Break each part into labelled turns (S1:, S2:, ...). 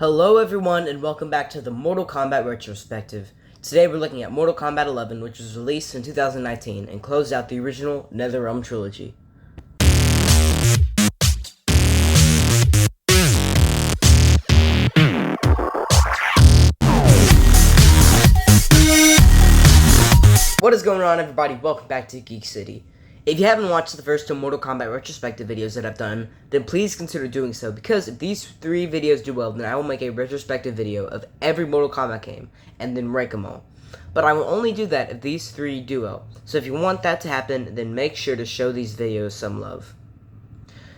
S1: Hello everyone and welcome back to the Mortal Kombat Retrospective. Today we're looking at Mortal Kombat 11, which was released in 2019 and closed out the original NetherRealm trilogy. What is going on, everybody? Welcome back to Geek City. If you haven't watched the first two Mortal Kombat Retrospective videos that I've done, then please consider doing so, because if these three videos do well, then I will make a retrospective video of every Mortal Kombat game, and then rank them all. But I will only do that if these three do well, so if you want that to happen, then make sure to show these videos some love.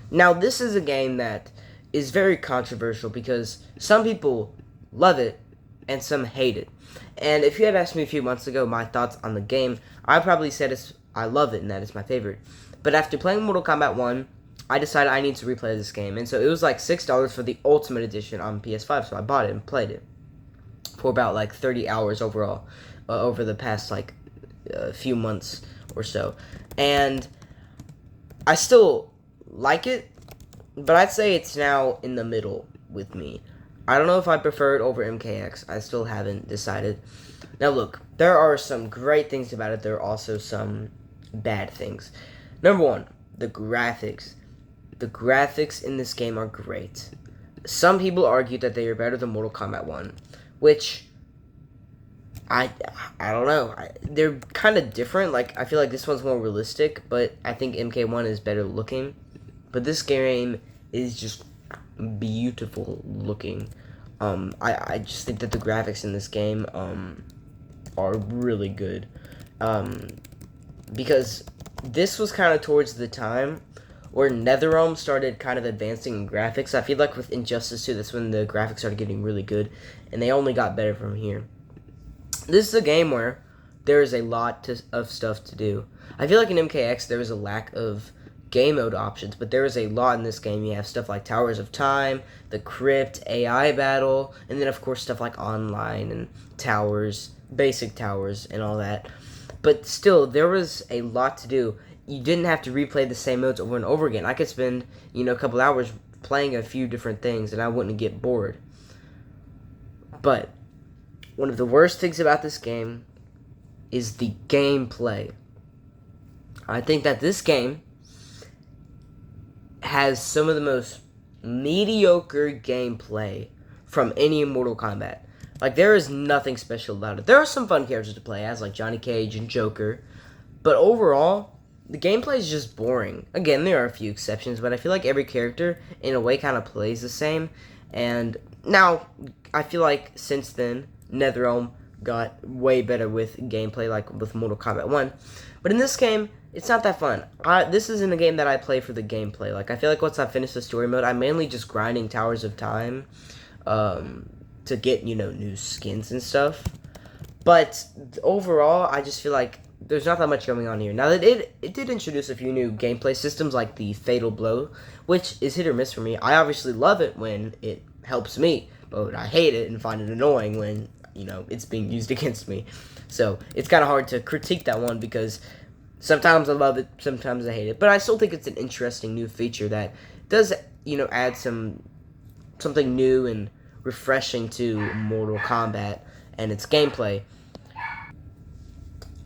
S1: Now, this is a game that is very controversial, because some people love it, and some hate it. And if you had asked me a few months ago my thoughts on the game, I probably said I love it and that is my favorite. But after playing Mortal Kombat 1, I decided I need to replay this game. And so it was like $6 for the Ultimate Edition on PS5, so I bought it and played it for about like 30 hours overall over the past like few months or so. And I still like it, but I'd say it's now in the middle with me. I don't know if I prefer it over MKX. I still haven't decided. Now look, there are some great things about it. There are also some bad things. Number one, the graphics. The graphics in this game are great. Some people argue that they are better than Mortal Kombat 1, which I don't know. They're kind of different. Like, I feel like this one's more realistic, but I think MK1 is better looking. But this game is just beautiful looking. I just think that the graphics in this game are really good, because this was kind of towards the time where NetherRealm started kind of advancing in graphics. I feel like with Injustice 2, that's when the graphics started getting really good, and they only got better from here. This is a game where there is a lot of stuff to do. I feel like in MKX there was a lack of game mode options, but there is a lot in this game. You have stuff like Towers of Time, the Crypt, AI Battle, and then of course stuff like online and towers, basic towers, and all that. But still, there was a lot to do. You didn't have to replay the same modes over and over again. I could spend, a couple hours playing a few different things and I wouldn't get bored. But one of the worst things about this game is the gameplay. I think that this game has some of the most mediocre gameplay from any Mortal Kombat. Like, there is nothing special about it. There are some fun characters to play as, like Johnny Cage and Joker, but overall, the gameplay is just boring. Again, there are a few exceptions, but I feel like every character, in a way, kind of plays the same. And now, I feel like since then, NetherRealm got way better with gameplay, like with Mortal Kombat 1. But in this game, it's not that fun. This isn't a game that I play for the gameplay. Like, I feel like once I finish the story mode, I'm mainly just grinding Towers of Time to get, new skins and stuff. But overall, I just feel like there's not that much going on here. Now, it did introduce a few new gameplay systems, like the Fatal Blow, which is hit or miss for me. I obviously love it when it helps me, but I hate it and find it annoying when, it's being used against me. So, it's kind of hard to critique that one, because sometimes I love it, sometimes I hate it. But I still think it's an interesting new feature that does, add something new and refreshing to Mortal Kombat and its gameplay.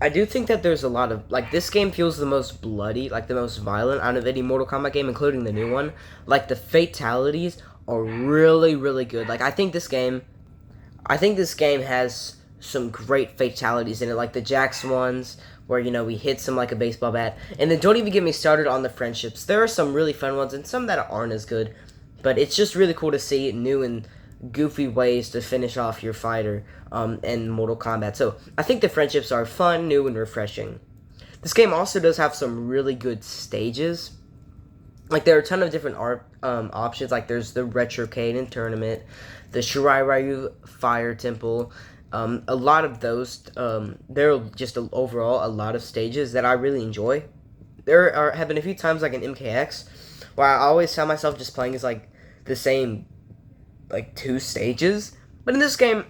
S1: I do think that there's a lot of, like, this game feels the most bloody, like the most violent out of any Mortal Kombat game, including the new one. Like, the fatalities are really, really good. Like, I think this game has some great fatalities in it, like the Jax ones, where, he hits him like a baseball bat. And then don't even get me started on the friendships. There are some really fun ones and some that aren't as good, but it's just really cool to see new and goofy ways to finish off your fighter in Mortal Kombat. So I think the friendships are fun, new, and refreshing. This game also does have some really good stages. Like, there are a ton of different options. Like, there's the Retrospective Tournament, the Shirai Ryu Fire Temple. A lot of those, there are just overall a lot of stages that I really enjoy. Have been a few times, like in MKX, where I always found myself just playing as, like, the same, like, 2 stages. But in this game,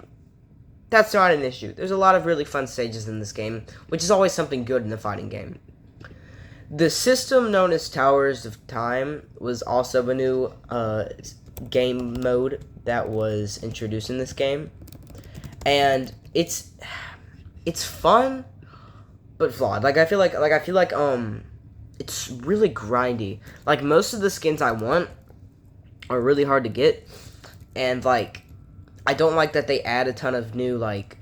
S1: that's not an issue. There's a lot of really fun stages in this game, which is always something good in a fighting game. The system known as Towers of Time was also a new game mode that was introduced in this game, and it's fun but flawed. Like I feel like it's really grindy. Like most of the skins I want are really hard to get, and like I don't like that they add a ton of new like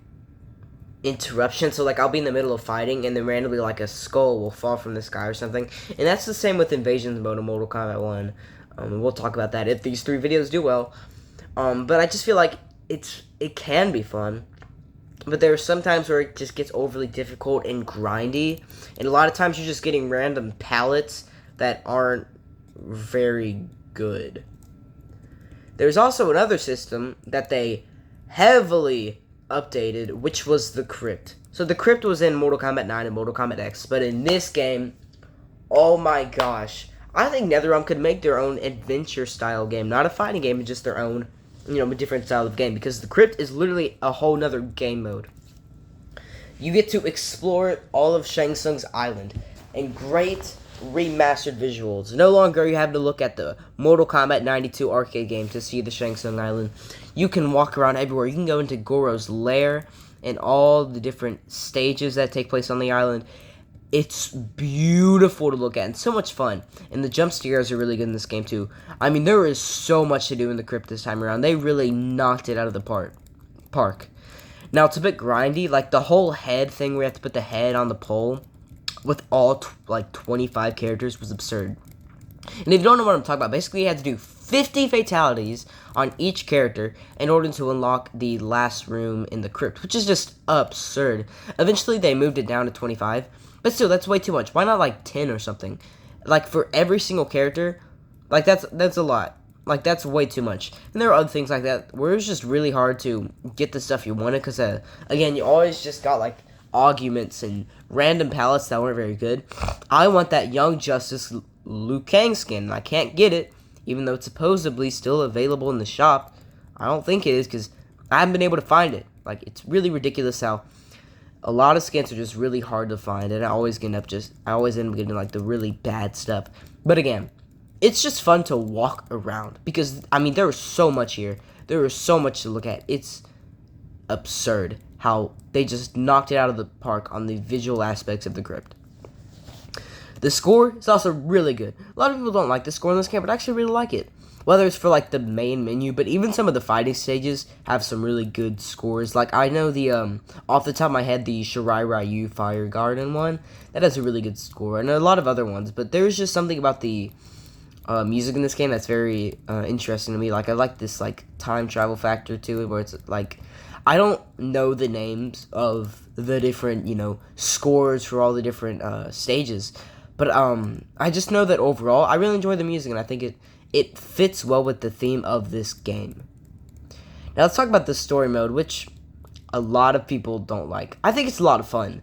S1: interruptions. So like I'll be in the middle of fighting and then randomly like a skull will fall from the sky or something, and that's the same with invasions mode in Mortal Kombat 1. We'll talk about that if these 3 videos do well. But I just feel like it can be fun, but there are some times where it just gets overly difficult and grindy, and a lot of times you're just getting random pallets that aren't very good. There's also another system that they heavily updated, which was the crypt. So the crypt was in Mortal Kombat 9 and Mortal Kombat X, but in this game, oh my gosh, I think NetherRealm could make their own adventure-style game. Not a fighting game, but just their own, a different style of game. Because the Crypt is literally a whole nother game mode. You get to explore all of Shang Tsung's island. And great remastered visuals. No longer you have to look at the Mortal Kombat 92 arcade game to see the Shang Tsung island. You can walk around everywhere. You can go into Goro's lair and all the different stages that take place on the island. It's beautiful to look at and so much fun. And the jump scares are really good in this game too. I mean, there is so much to do in the crypt this time around. They really knocked it out of the park. Now, it's a bit grindy. Like, the whole head thing where you have to put the head on the pole with all, 25 characters was absurd. And if you don't know what I'm talking about, basically you had to do 50 fatalities on each character in order to unlock the last room in the crypt, which is just absurd. Eventually, they moved it down to 25. But still, that's way too much. Why not, 10 or something? Like, for every single character, that's a lot. Like, that's way too much. And there are other things like that where it's just really hard to get the stuff you wanted. Because, again, you always just got, augments and random palettes that weren't very good. I want that Young Justice Liu Kang skin, and I can't get it, even though it's supposedly still available in the shop. I don't think it is, because I haven't been able to find it. It's really ridiculous how a lot of skins are just really hard to find, and I always end up getting the really bad stuff. But again, it's just fun to walk around because I mean there is so much here. There is so much to look at. It's absurd how they just knocked it out of the park on the visual aspects of the crypt. The score is also really good. A lot of people don't like the score in this game, but I actually really like it. Whether it's for the main menu, but even some of the fighting stages have some really good scores. I know the off the top of my head, the Shirai Ryu Fire Garden one that has a really good score, and a lot of other ones. But there's just something about the music in this game that's very interesting to me. I like this time travel factor to it, where it's I don't know the names of the different scores for all the different stages, but I just know that overall I really enjoy the music, and I think it fits well with the theme of this game. Now let's talk about the story mode, which a lot of people don't like. I think it's a lot of fun,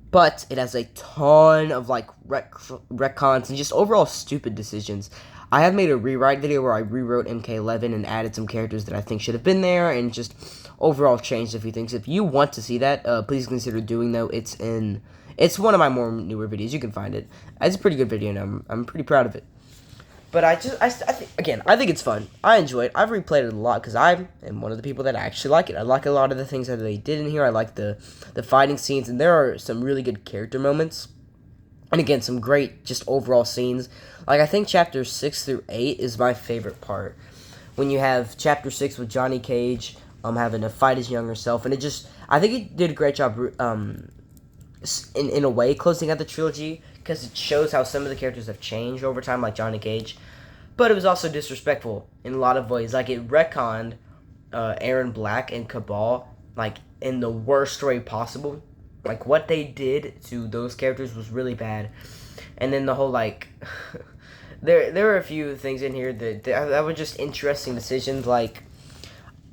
S1: but it has a ton of retcons and just overall stupid decisions. I have made a rewrite video where I rewrote MK11 and added some characters that I think should have been there and just overall changed a few things. If you want to see that, please consider doing though. It's one of my more newer videos. You can find it. It's a pretty good video, and I'm pretty proud of it. But I think it's fun. I enjoy it. I've replayed it a lot because I am one of the people that actually like it. I like a lot of the things that they did in here. I like the fighting scenes, and there are some really good character moments. And again, some great just overall scenes. I think chapters 6 through 8 is my favorite part. When you have chapter 6 with Johnny Cage having to fight his younger self, and I think he did a great job in a way closing out the trilogy, because it shows how some of the characters have changed over time, like Johnny Cage. But it was also disrespectful in a lot of ways. It retconned Aaron Black and Cabal, in the worst way possible. What they did to those characters was really bad. And then the whole, there were a few things in here that were just interesting decisions,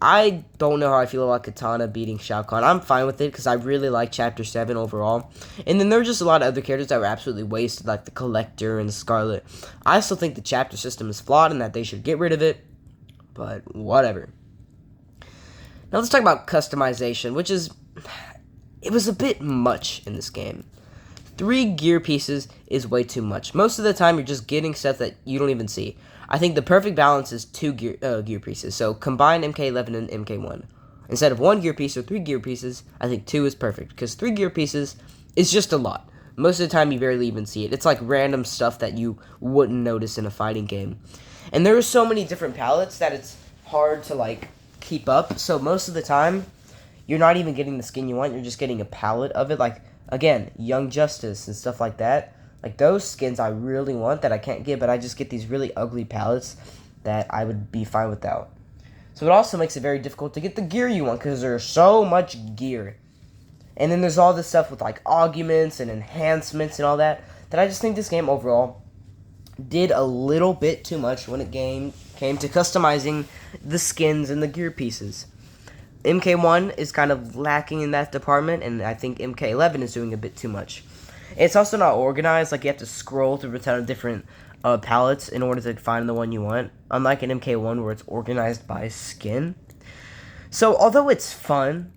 S1: I don't know how I feel about Katana beating Shao Kahn. I'm fine with it because I really like Chapter 7 overall. And then there were just a lot of other characters that were absolutely wasted, like the Collector and the Scarlet. I still think the chapter system is flawed and that they should get rid of it, but whatever. Now let's talk about customization, it was a bit much in this game. 3 gear pieces is way too much. Most of the time you're just getting stuff that you don't even see. I think the perfect balance is two gear pieces. So combine MK11 and MK1. Instead of one gear piece or three gear pieces, I think two is perfect. Because three gear pieces is just a lot. Most of the time, you barely even see it. It's like random stuff that you wouldn't notice in a fighting game. And there are so many different palettes that it's hard to, like, keep up. So most of the time, you're not even getting the skin you want. You're just getting a palette of it. Like, again, Young Justice and stuff like that. Like, those skins I really want that I can't get, but I just get these really ugly palettes that I would be fine without. So it also makes it very difficult to get the gear you want because there's so much gear. And then there's all this stuff with, like, augments and enhancements and all that I just think this game overall did a little bit too much when it came to customizing the skins and the gear pieces. MK1 is kind of lacking in that department, and I think MK11 is doing a bit too much. It's also not organized, like you have to scroll through a ton of different palettes in order to find the one you want, unlike in MK1 where it's organized by skin. So although it's fun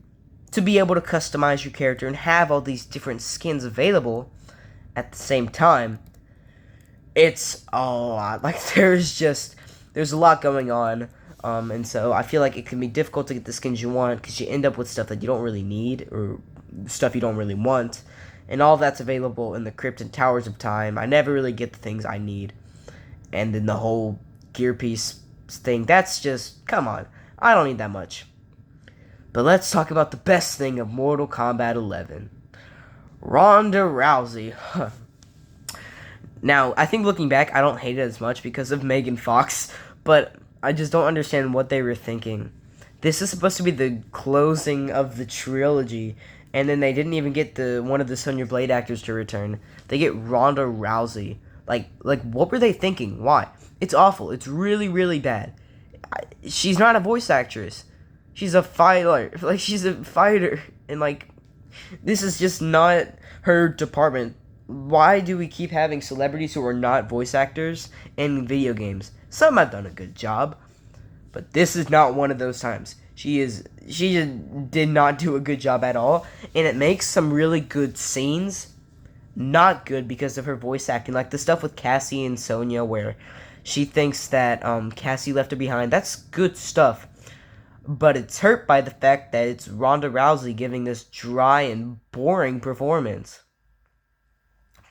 S1: to be able to customize your character and have all these different skins available at the same time, it's a lot. Like, there's a lot going on, and so I feel like it can be difficult to get the skins you want because you end up with stuff that you don't really need or stuff you don't really want, and all that's available in the Crypt and Towers of Time. I never really get the things I need, and then the whole gear piece thing, that's just, come on, I don't need that much. But let's talk about the best thing of Mortal Kombat 11. Ronda Rousey. Now, I think looking back, I don't hate it as much because of Megan Fox, but I just don't understand what they were thinking. This is supposed to be the closing of the trilogy, and then they didn't even get one of the Sonya Blade actors to return. They get Ronda Rousey. Like what were they thinking? Why? It's awful. It's really, really bad. She's not a voice actress. She's a fighter. Like, she's a fighter. And, like, this is just not her department. Why do we keep having celebrities who are not voice actors in video games? Some have done a good job, but this is not one of those times. She did not do a good job at all, and it makes some really good scenes not good because of her voice acting. Like the stuff with Cassie and Sonya where she thinks that Cassie left her behind. That's good stuff. But it's hurt by the fact that it's Ronda Rousey giving this dry and boring performance.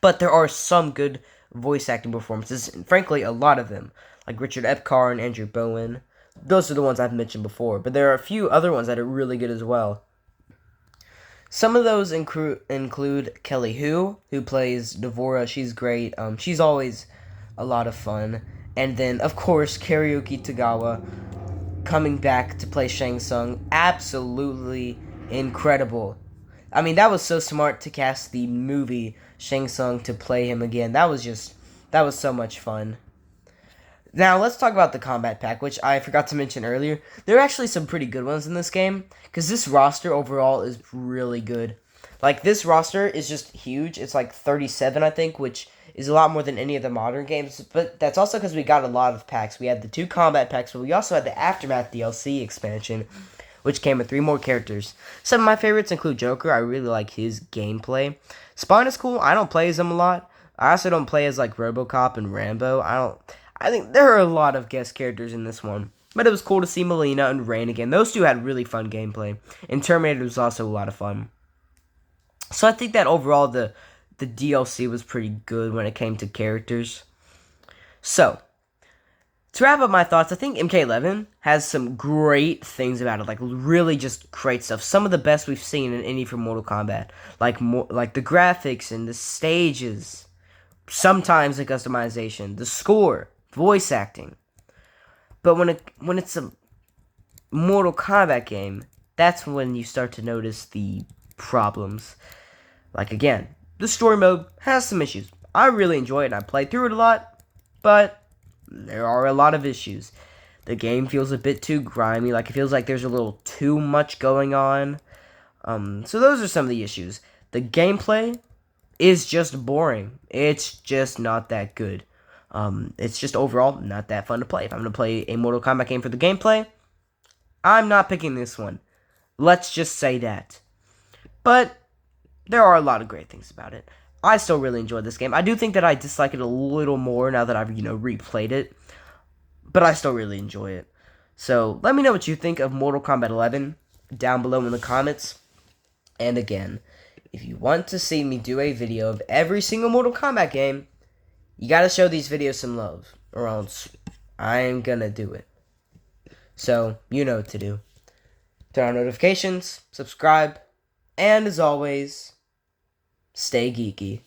S1: But there are some good voice acting performances, and frankly, a lot of them. Like Richard Epcar and Andrew Bowen. Those are the ones I've mentioned before, but there are a few other ones that are really good as well. Some of those include Kelly Hu plays Devora. She's great. She's always a lot of fun. And then, of course, Karaoke Tagawa coming back to play Shang Tsung. Absolutely incredible. I mean, that was so smart to cast the movie Shang Tsung to play him again. That was so much fun. Now, let's talk about the combat pack, which I forgot to mention earlier. There are actually some pretty good ones in this game, because this roster overall is really good. Like, this roster is just huge. It's like 37, I think, which is a lot more than any of the modern games, but that's also because we got a lot of packs. We had the 2 combat packs, but we also had the Aftermath DLC expansion, which came with 3 more characters. Some of my favorites include Joker. I really like his gameplay. Spawn is cool. I don't play as him a lot. I also don't play as, like, RoboCop and Rambo. I think there are a lot of guest characters in this one. But it was cool to see Melina and Rain again. Those two had really fun gameplay. And Terminator was also a lot of fun. So I think that overall the DLC was pretty good when it came to characters. So, to wrap up my thoughts, I think MK11 has some great things about it. Like, really just great stuff. Some of the best we've seen in any from Mortal Kombat. Like the graphics and the stages. Sometimes the customization. The score. Voice acting. But when it's a Mortal Kombat game, that's when you start to notice the problems. Like, again, the story mode has some issues. I really enjoy it and I played through it a lot, but there are a lot of issues. The game feels a bit too grimy, like it feels like there's a little too much going on. So those are some of the issues. The gameplay is just boring. It's just not that good. It's just overall not that fun to play. If I'm going to play a Mortal Kombat game for the gameplay, I'm not picking this one. Let's just say that. But there are a lot of great things about it. I still really enjoyed this game. I do think that I dislike it a little more now that I've, replayed it. but I still really enjoy it. So let me know what you think of Mortal Kombat 11 down below in the comments. And again, if you want to see me do a video of every single Mortal Kombat game, you gotta show these videos some love, or else I ain't gonna do it. So, you know what to do. Turn on notifications, subscribe, and as always, stay geeky.